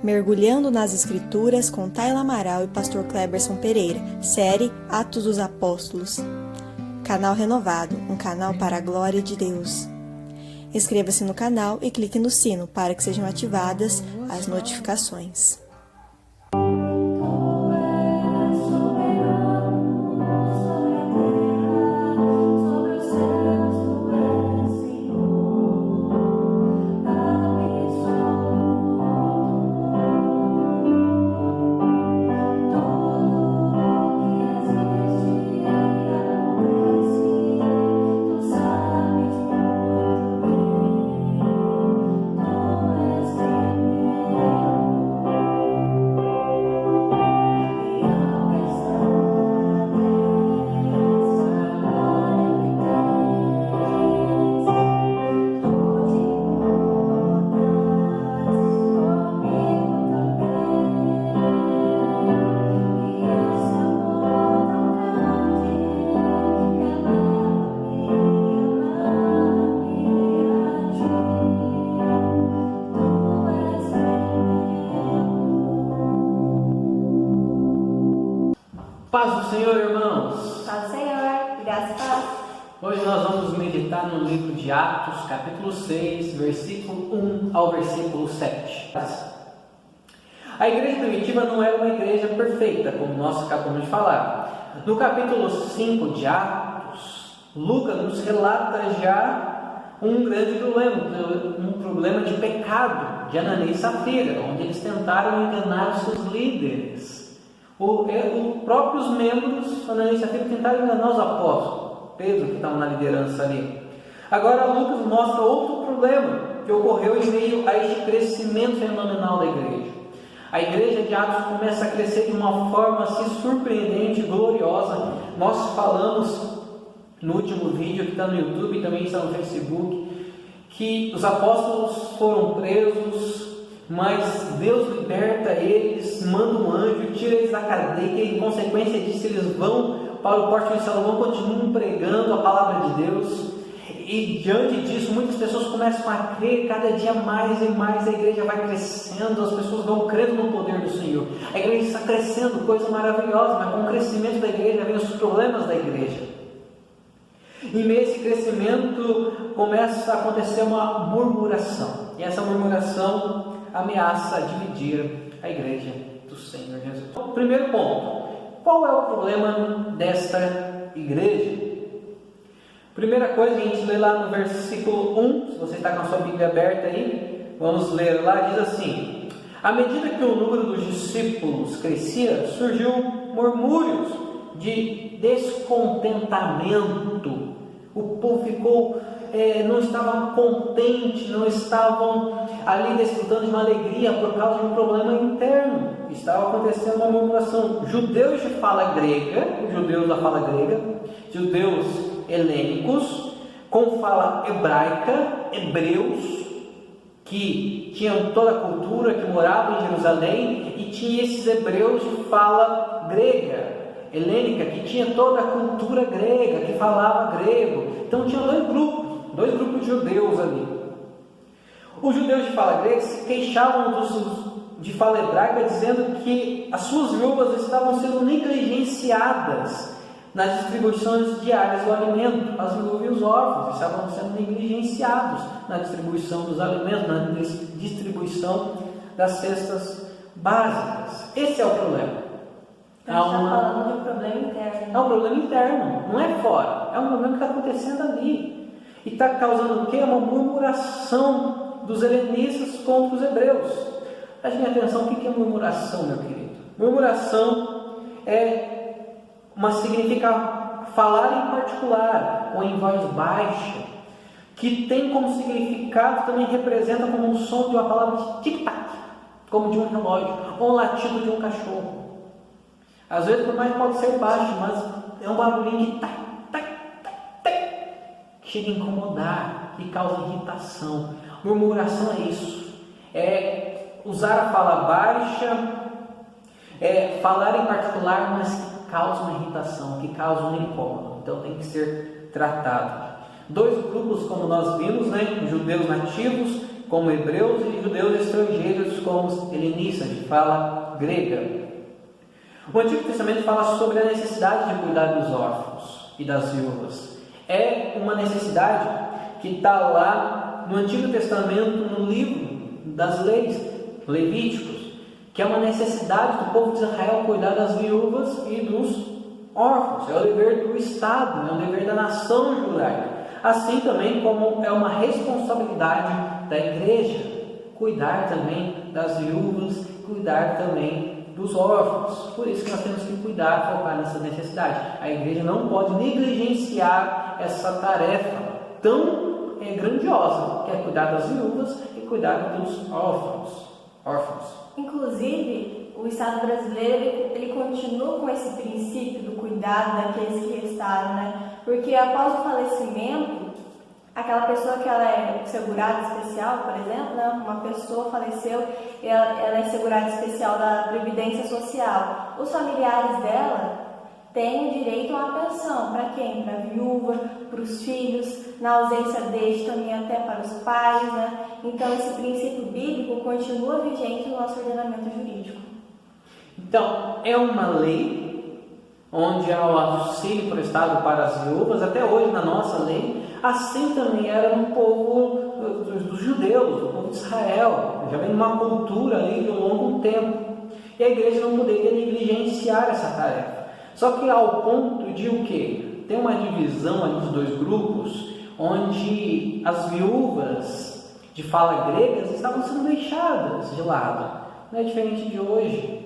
Mergulhando nas Escrituras com Tayla Amaral e Pastor Cleberson Pereira, série Atos dos Apóstolos. Canal renovado, um canal para a glória de Deus. Inscreva-se no canal e clique no sino para que sejam ativadas as notificações. Paz do Senhor, irmãos! Paz do Senhor, graça e paz. Hoje nós vamos meditar no livro de Atos, capítulo 6, versículo 1 ao versículo 7. A igreja primitiva não era uma igreja perfeita, como nós acabamos de falar. No capítulo 5 de Atos, Lucas nos relata já um grande problema de pecado de Ananias e Safira, onde eles tentaram enganar os seus líderes. Os próprios membros, Ananias e Safira, tentaram enganar os apóstolos, Pedro, que estava na liderança ali. Agora Lucas mostra outro problema que ocorreu em meio a este crescimento fenomenal da igreja. A igreja de Atos começa a crescer de uma forma assim surpreendente e gloriosa. Nós falamos no último vídeo, que está no YouTube e também está no Facebook, que os apóstolos foram presos, mas Deus liberta eles, manda um anjo, tira eles da cadeia, e em consequência disso eles vão para o Pórtico de Salomão, continuam pregando a palavra de Deus, e diante disso muitas pessoas começam a crer, cada dia mais e mais a igreja vai crescendo, as pessoas vão crendo no poder do Senhor, a igreja está crescendo, coisa maravilhosa, mas com o crescimento da igreja vem os problemas da igreja. Em meio a esse crescimento começa a acontecer uma murmuração, e essa murmuração ameaça dividir a igreja do Senhor Jesus. Primeiro ponto, qual é o problema desta igreja? Primeira coisa, a gente lê lá no versículo 1, se você está com a sua Bíblia aberta aí, vamos ler lá, diz assim: à medida que o número dos discípulos crescia, surgiu murmúrios de descontentamento. O povo ficou, não estava contente, não estavam ali desfrutando de uma alegria por causa de um problema interno. Estava acontecendo uma murmuração. Judeus de fala grega, judeus da fala grega, judeus helênicos, com fala hebraica, hebreus, que tinham toda a cultura, que moravam em Jerusalém, e tinha esses hebreus de fala grega, helênica, que tinha toda a cultura grega, que falava grego. Então tinha dois grupos de judeus ali. Os judeus de fala grega se queixavam de fala hebraica, dizendo que as suas viúvas estavam sendo negligenciadas nas distribuições diárias do alimento. As viúvas e os órfãos estavam sendo negligenciados na distribuição dos alimentos, na distribuição das cestas básicas. Esse é o problema. Então, está falando de um problema interno. É um problema interno, não é fora. É um problema que está acontecendo ali. E está causando o quê? Uma murmuração dos helenistas contra os hebreus. Prestem atenção, o que é murmuração, meu querido? Murmuração significa falar em particular ou em voz baixa, que tem como significado, também representa como um som de uma palavra de tic-tac, como de um relógio, ou um latido de um cachorro. Às vezes, por mais pode ser baixo, mas é um barulhinho que chega a incomodar e causa irritação. Murmuração é isso. É usar a fala baixa, falar em particular, mas que causa uma irritação, que causa um incômodo. Então tem que ser tratado. Dois grupos, como nós vimos, judeus nativos como hebreus e judeus estrangeiros, como helenistas, de fala grega. O Antigo Testamento fala sobre a necessidade de cuidar dos órfãos e das viúvas. É uma necessidade que está lá no Antigo Testamento, no livro das leis, Levíticos, que é uma necessidade do povo de Israel cuidar das viúvas e dos órfãos. É o dever do Estado, é o dever da nação judaica. Assim também como é uma responsabilidade da igreja cuidar também das viúvas, cuidar também dos órfãos. Por isso que nós temos que cuidar, focar nessa necessidade. A igreja não pode negligenciar essa tarefa tão grandiosa, que é cuidar das viúvas e cuidar dos órfãos. Inclusive, o Estado brasileiro ele continua com esse princípio do cuidado daqueles que restaram, né? Porque após o falecimento, aquela pessoa que ela é segurada especial, por exemplo, né? Uma pessoa faleceu, ela é segurada especial da Previdência Social. Os familiares dela têm o direito a uma pensão. Para quem? Para a viúva, para os filhos, na ausência deste também até para os pais, né? Então esse princípio bíblico continua vigente no nosso ordenamento jurídico. Então, é uma lei onde há o auxílio prestado para as viúvas, até hoje na nossa lei. Assim também era no povo dos judeus, do povo de Israel. Já vem uma cultura ali de um longo tempo. E a igreja não poderia negligenciar essa tarefa. Só que ao ponto de o quê? Tem uma divisão ali dos dois grupos, onde as viúvas de fala gregas estavam sendo deixadas de lado. Não é diferente de hoje.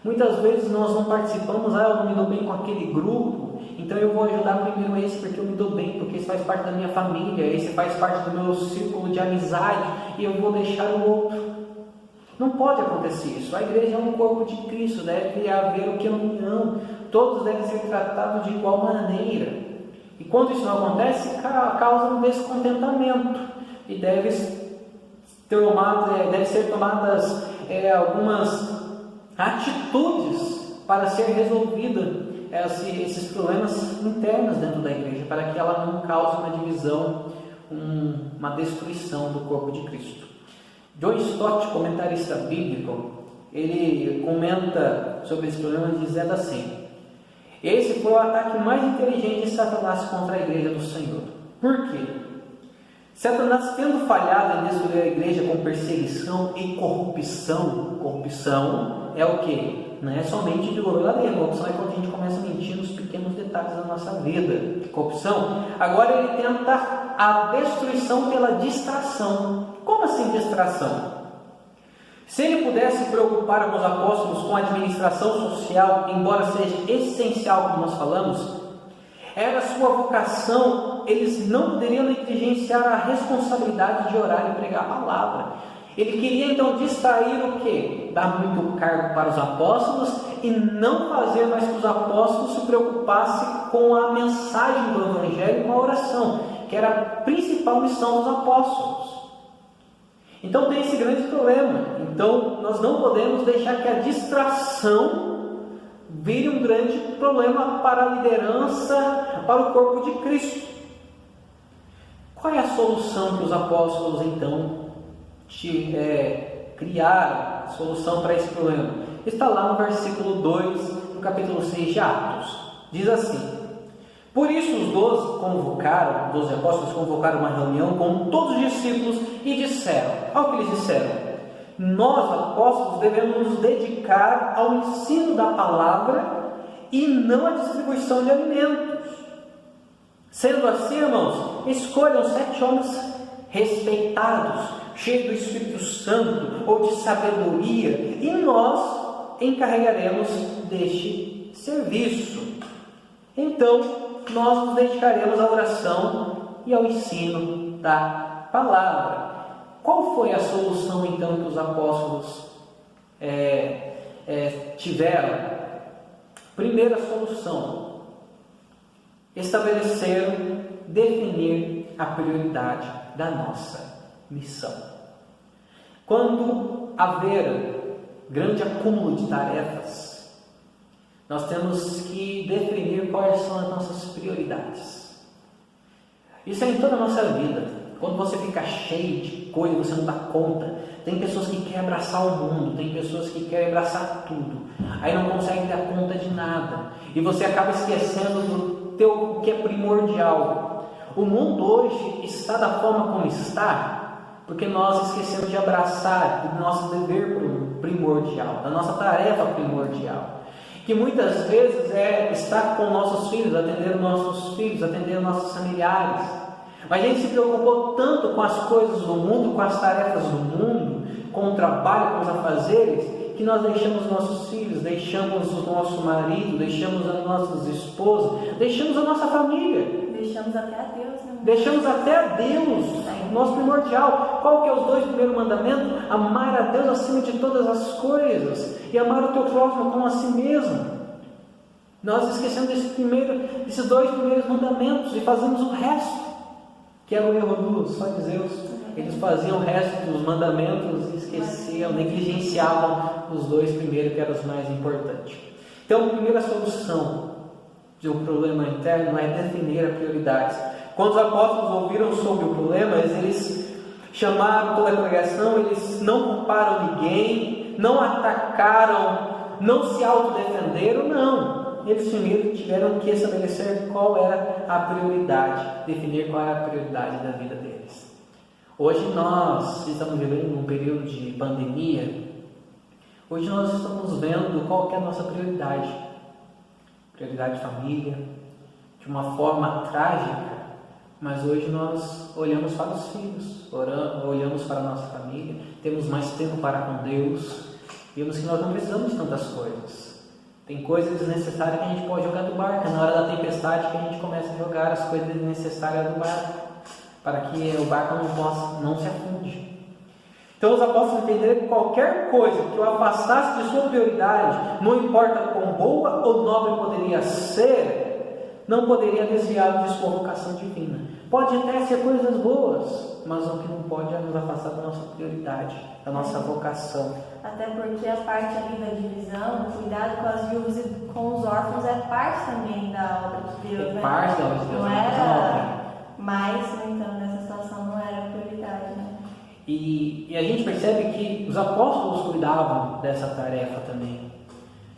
Muitas vezes nós não participamos, eu não me dou bem com aquele grupo, então eu vou ajudar primeiro esse porque eu me dou bem, porque esse faz parte da minha família, esse faz parte do meu círculo de amizade, e eu vou deixar o outro. Não pode acontecer isso. A igreja é um corpo de Cristo, deve haver o que união, todos devem ser tratados de igual maneira. E quando isso não acontece, causa um descontentamento, e deve ser tomadas algumas atitudes para ser resolvida esses problemas internos dentro da igreja, para que ela não cause uma divisão, uma destruição do corpo de Cristo. John Stott, comentarista bíblico, ele comenta sobre esse problema dizendo assim: esse foi o ataque mais inteligente de Satanás contra a igreja do Senhor. Por quê? Satanás, tendo falhado em destruir a igreja com perseguição e corrupção é o que? Não é somente de verdadeira. Corrupção é quando a gente começa a mentir nos pequenos detalhes da nossa vida. Corrupção. Agora ele tenta a destruição pela distração. Como assim distração? Se ele pudesse se preocupar com os apóstolos com a administração social, embora seja essencial, como nós falamos, era sua vocação, eles não poderiam negligenciar a responsabilidade de orar e pregar a palavra. Ele queria então distrair o quê? Dar muito cargo para os apóstolos e não fazer mais que os apóstolos se preocupassem com a mensagem do Evangelho e com a oração, que era a principal missão dos apóstolos. Então tem esse grande problema. Então nós não podemos deixar que a distração vire um grande problema para a liderança, para o corpo de Cristo. Qual é a solução que os apóstolos então criaram? A solução para esse problema está lá no versículo 2 do capítulo 6 de Atos. Diz assim: por isso os 12 apóstolos convocaram uma reunião com todos os discípulos e disseram, olha o que eles disseram: nós apóstolos devemos nos dedicar ao ensino da palavra e não à distribuição de alimentos. Sendo assim, irmãos, escolham 7 homens respeitados, cheios do Espírito Santo ou de sabedoria, e nós encarregaremos deste serviço. Então, nós nos dedicaremos à oração e ao ensino da palavra. Qual foi a solução então que os apóstolos tiveram? Primeira solução: estabeleceram, definir a prioridade da nossa missão. Quando haver grande acúmulo de tarefas, nós temos que definir quais são as nossas prioridades. Isso é em toda a nossa vida. quando você fica cheio de coisa, você não dá conta. Tem pessoas que querem abraçar o mundo, tem pessoas que querem abraçar tudo, aí não conseguem dar conta de nada, e você acaba esquecendo o que é primordial. O mundo hoje está da forma como está, porque nós esquecemos de abraçar do nosso dever primordial, da nossa tarefa primordial, que muitas vezes é estar com nossos filhos, atender nossos filhos, atender nossos familiares. Mas a gente se preocupou tanto com as coisas do mundo, com as tarefas do mundo, com o trabalho, com os afazeres, que nós deixamos nossos filhos, deixamos o nosso marido, deixamos as nossas esposas, deixamos a nossa família. Deixamos até a Deus, né? Deixamos até a Deus, o nosso primordial. Qual que é os 2 primeiros mandamentos? Amar a Deus acima de todas as coisas e amar o teu próximo como a si mesmo. Nós esquecemos desses 2 primeiros mandamentos e fazemos o resto, que era o erro dos fariseus. Eles faziam o resto dos mandamentos e esqueciam, negligenciavam os 2 primeiros, que eram os mais importantes. Então, a primeira solução de um problema interno é definir as prioridades. Quando os apóstolos ouviram sobre o problema, eles chamaram toda a congregação, eles não culparam ninguém, não atacaram, não se autodefenderam, não. Eles primeiro tiveram que estabelecer qual era a prioridade, definir qual era a prioridade da vida deles. Hoje nós estamos vivendo um período de pandemia. Hoje nós estamos vendo qual que é a nossa prioridade. Prioridade família, de uma forma trágica, mas hoje nós olhamos para os filhos, olhamos para a nossa família, temos mais tempo para com Deus, vemos que nós não precisamos de tantas coisas. Tem coisas desnecessárias que a gente pode jogar do barco, é na hora da tempestade que a gente começa a jogar as coisas desnecessárias do barco, para que o barco não se afunde. Então os apóstolos entenderam que qualquer coisa que o afastasse de sua prioridade, não importa quão boa ou nobre poderia ser, não poderia desviá-lo de sua vocação divina. Pode até ser coisas boas, mas o que não pode é nos afastar da nossa prioridade, da nossa vocação. Até porque a parte ali da divisão, o cuidado com as viúvas e com os órfãos é parte também da obra de Deus. É parte da obra de Deus. Não era, mas, no entanto, nessa situação não era prioridade, né? E a gente percebe que os apóstolos cuidavam dessa tarefa também.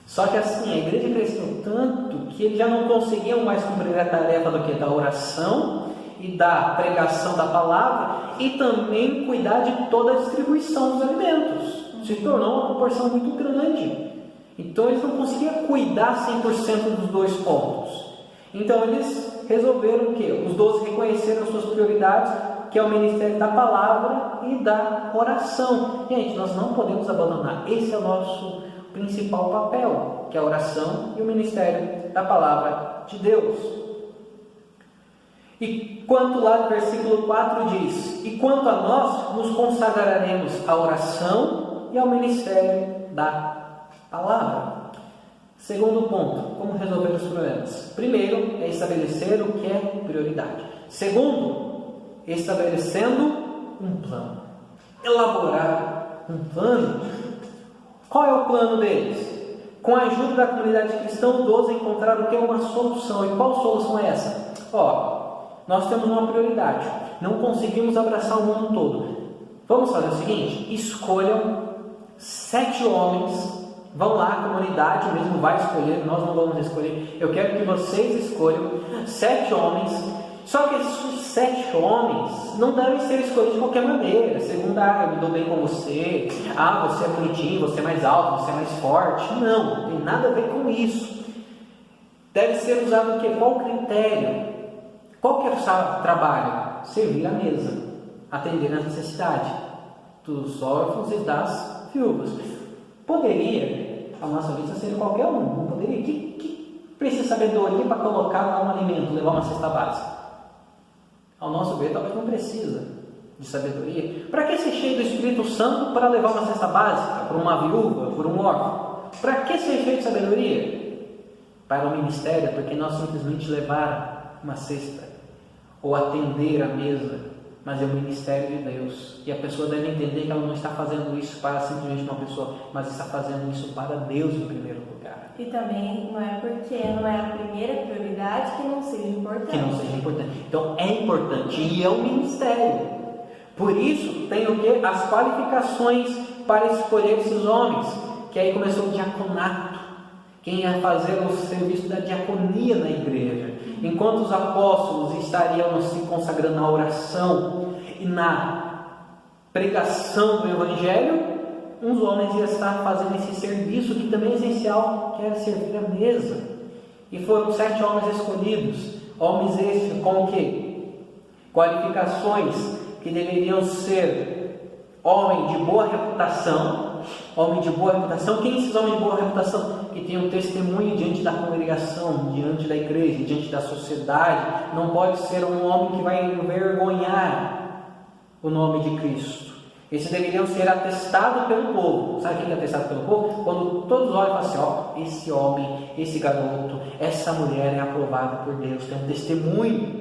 Só que assim, a igreja cresceu tanto que eles já não conseguiam mais cumprir a tarefa do que? Da oração e da pregação da palavra e também cuidar de toda a distribuição dos alimentos. Se tornou uma proporção muito grande. Então eles não conseguiam cuidar 100% dos 2 pontos. Então eles resolveram o quê? Os 12 reconheceram suas prioridades, que é o ministério da palavra e da oração. Gente, nós não podemos abandonar. Esse é o nosso principal papel, que é a oração e o ministério da palavra de Deus. E quanto lá no versículo 4 diz: e quanto a nós, nos consagraremos à oração e ao ministério da palavra. Segundo ponto, como resolver os problemas? Primeiro, é estabelecer o que é prioridade. Segundo, estabelecendo um plano. Elaborar um plano. Qual é o plano deles? Com a ajuda da comunidade cristã, os 12 encontraram o que é uma solução. E qual solução é essa? Nós temos uma prioridade. Não conseguimos abraçar o mundo todo. Vamos fazer o seguinte: escolham 7 homens. Vão lá, a comunidade mesmo vai escolher, nós não vamos escolher. Eu quero que vocês escolham 7 homens. Só que esses 7 homens não devem ser escolhidos de qualquer maneira. Segundo, eu me dou bem com você. Você é bonitinho, você é mais alto, você é mais forte. Não tem nada a ver com isso. Deve ser usado o quê? Qual critério? Qual que é o trabalho? Servir a mesa, atender a necessidade dos órfãos e das viúvas. Poderia, a nossa vista, ser qualquer um. Não poderia. Que precisa de sabedoria para colocar lá um alimento, levar uma cesta básica? Ao nosso ver, talvez não precisa de sabedoria. Para que ser cheio do Espírito Santo para levar uma cesta básica para uma viúva, para um órfão? Para que ser cheio de sabedoria? Para o ministério, porque nós simplesmente levar uma cesta ou atender a mesa. mas é o ministério de Deus. E a pessoa deve entender que ela não está fazendo isso para simplesmente uma pessoa, mas está fazendo isso para Deus em primeiro lugar. E também não é porque não é a primeira prioridade que não seja importante. Que não seja importante. Então é importante e é um ministério. Por isso tem o quê? As qualificações para escolher esses homens. Que aí começou o diaconato. Quem ia fazer o serviço da diaconia na igreja. Enquanto os apóstolos estariam se consagrando na oração e na pregação do evangelho, uns homens iam estar fazendo esse serviço que também é essencial, que era servir a mesa. E foram 7 homens escolhidos. Homens esses com o quê? Qualificações que deveriam ser homem de boa reputação. Homem de boa reputação. Quem é esses homens de boa reputação? Que tem um testemunho diante da congregação, diante da igreja, diante da sociedade. Não pode ser um homem que vai envergonhar o nome de Cristo. Esses deveriam ser atestados pelo povo. Sabe quem é atestado pelo povo? Quando todos olham e falam assim, ó, esse homem, esse garoto, essa mulher é aprovada por Deus, tem um testemunho.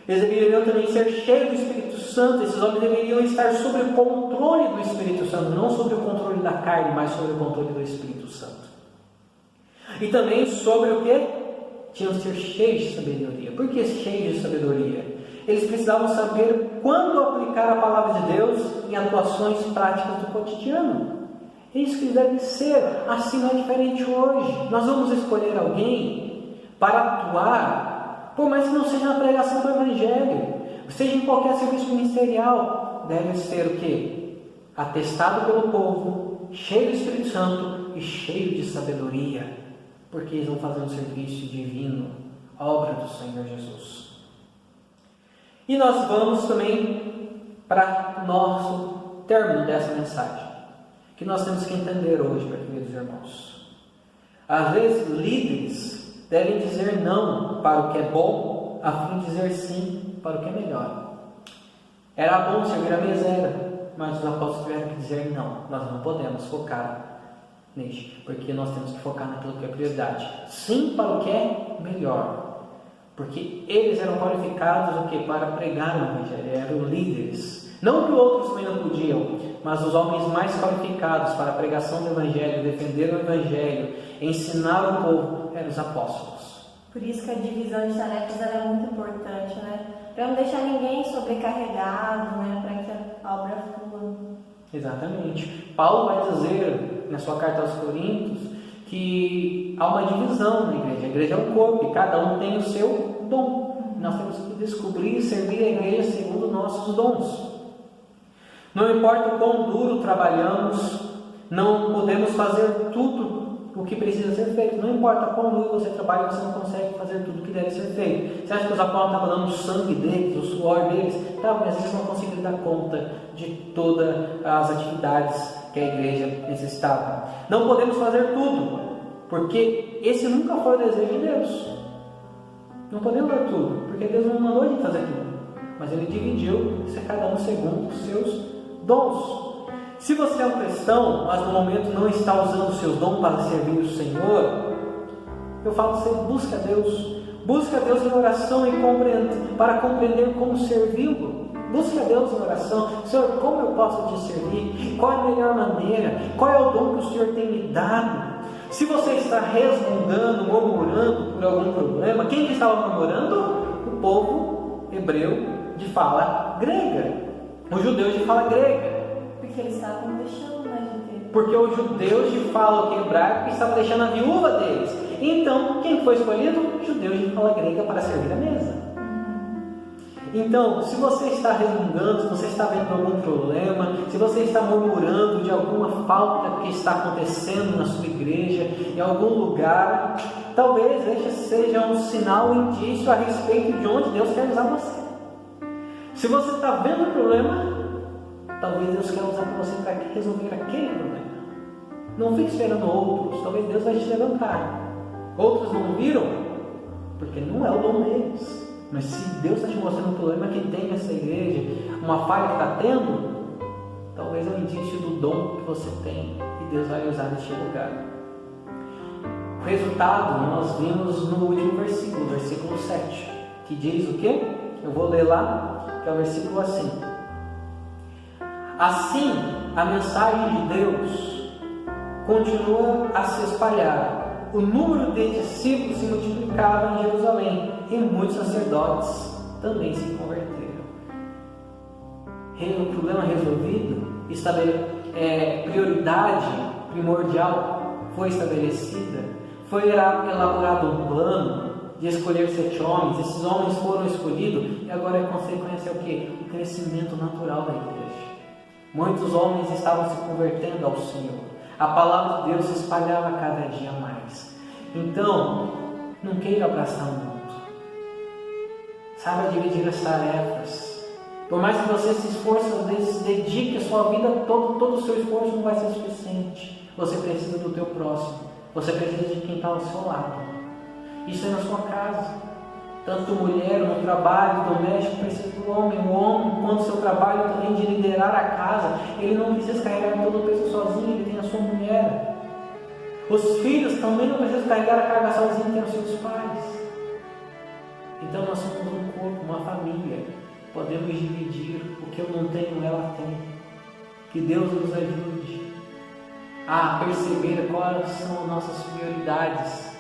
Eles deveriam também ser cheios do Espírito Santo. Esses homens deveriam estar sob o controle do Espírito Santo, não sob o controle da carne, mas sob o controle do Espírito Santo. E também sobre o que? Tinham que ser cheios de sabedoria. Por que cheios de sabedoria? Eles precisavam saber quando aplicar a palavra de Deus em atuações práticas do cotidiano. É isso que eles devem ser. Assim não é diferente hoje. Nós vamos escolher alguém para atuar, por mais que não seja na pregação do Evangelho, seja em qualquer serviço ministerial, deve ser o quê? Atestado pelo povo, cheio do Espírito Santo e cheio de sabedoria, porque eles vão fazer um serviço divino, obra do Senhor Jesus. E nós vamos também para o nosso término dessa mensagem, que nós temos que entender hoje, meus queridos irmãos. Às vezes, líderes devem dizer não para o que é bom, a fim de dizer sim para o que é melhor. Era bom servir a mesa, era, mas os apóstolos tiveram que dizer não, nós não podemos focar nisso, porque nós temos que focar naquilo que é prioridade. Sim para o que é melhor. Porque eles eram qualificados o quê? Para pregar o Evangelho, eram líderes. Não que outros também não podiam, mas os homens mais qualificados para a pregação do Evangelho, defender o Evangelho, ensinar o povo, eram os apóstolos. Por isso que a divisão de tarefas é muito importante, né? Para não deixar ninguém sobrecarregado, né? Para que a obra flua. Exatamente. Paulo vai dizer na sua carta aos Coríntios que há uma divisão na igreja. A igreja é um corpo e cada um tem o seu dom. Nós temos que descobrir e servir a igreja segundo nossos dons. Não importa o quão duro trabalhamos, não podemos fazer tudo o que precisa ser feito. Não importa quão duro você trabalha, você não consegue fazer tudo o que deve ser feito. Você acha que os apóstolos estavam dando o sangue deles, o suor deles? Tá, mas eles não conseguiram dar conta de todas as atividades que a igreja necessitava. Não podemos fazer tudo, porque esse nunca foi o desejo de Deus. Não podemos fazer tudo, porque Deus não mandou a gente fazer tudo, mas Ele dividiu cada um segundo os seus dons. Se você é um cristão, mas no momento não está usando os seus dons para servir o Senhor, eu falo para você, busca a Deus. Busca a Deus em oração e para compreender como servi-lo. Busque a Deus em oração. Senhor, como eu posso te servir? Qual é a melhor maneira? Qual é o dom que o Senhor tem me dado? Se você está resmungando, murmurando por algum problema, quem que estava murmurando? O povo hebreu de fala grega. Os judeus de fala grega. Porque eles estavam deixando, né, de ter. Porque os judeus de fala hebraica estavam deixando a viúva deles. Então, quem foi escolhido? Judeus de fala grega para servir a mesa. Então, se você está resmungando, se você está vendo algum problema, se você está murmurando de alguma falta que está acontecendo na sua igreja, em algum lugar, talvez este seja um sinal, um indício a respeito de onde Deus quer usar você. Se você está vendo o problema, talvez Deus quer usar você para resolver aquele problema. Não fique esperando outros, talvez Deus vai te levantar. Outros não viram, porque não é o dom deles. Mas se Deus está te mostrando um problema que tem nessa igreja, uma falha que está tendo, talvez é um indício do dom que você tem e Deus vai usar neste lugar. O resultado nós vimos no último versículo 7, que diz o quê? Eu vou ler lá, que é o versículo assim. Assim, a mensagem de Deus continua a se espalhar. O número de discípulos se multiplicava em Jerusalém e muitos sacerdotes também se converteram. O problema resolvido, prioridade primordial foi estabelecida, foi elaborado um plano de escolher 7 homens. Esses homens foram escolhidos e agora a consequência é o quê? O crescimento natural da igreja. Muitos homens estavam se convertendo ao Senhor. A palavra de Deus se espalhava cada dia mais. Então, não queira abraçar o mundo. Saiba dividir as tarefas. Por mais que você se esforce, às vezes dedique a sua vida, todo o seu esforço não vai ser suficiente. Você precisa do teu próximo. Você precisa de quem está ao seu lado. Isso é na sua casa. Tanto mulher, no trabalho doméstico, precisa do homem. O homem, quando seu trabalho também de liderar a casa, ele não precisa carregar todo o peso sozinho, ele tem a sua mulher. Os filhos também não precisam carregar a carga sozinho, tem os seus pais. Então nós somos um corpo, uma família. Podemos dividir o que eu não tenho, ela tem. Que Deus nos ajude a perceber quais são as nossas prioridades.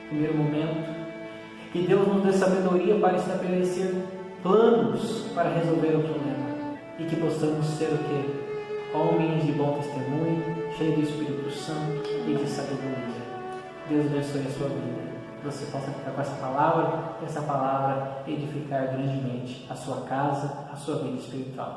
Primeiro momento, que Deus nos dê sabedoria para estabelecer planos para resolver o problema. E que possamos ser o quê? Homens de bom testemunho, cheios do Espírito Santo e de sabedoria. Deus abençoe a sua vida. Você possa ficar com essa palavra, e essa palavra edificar grandemente a sua casa, a sua vida espiritual.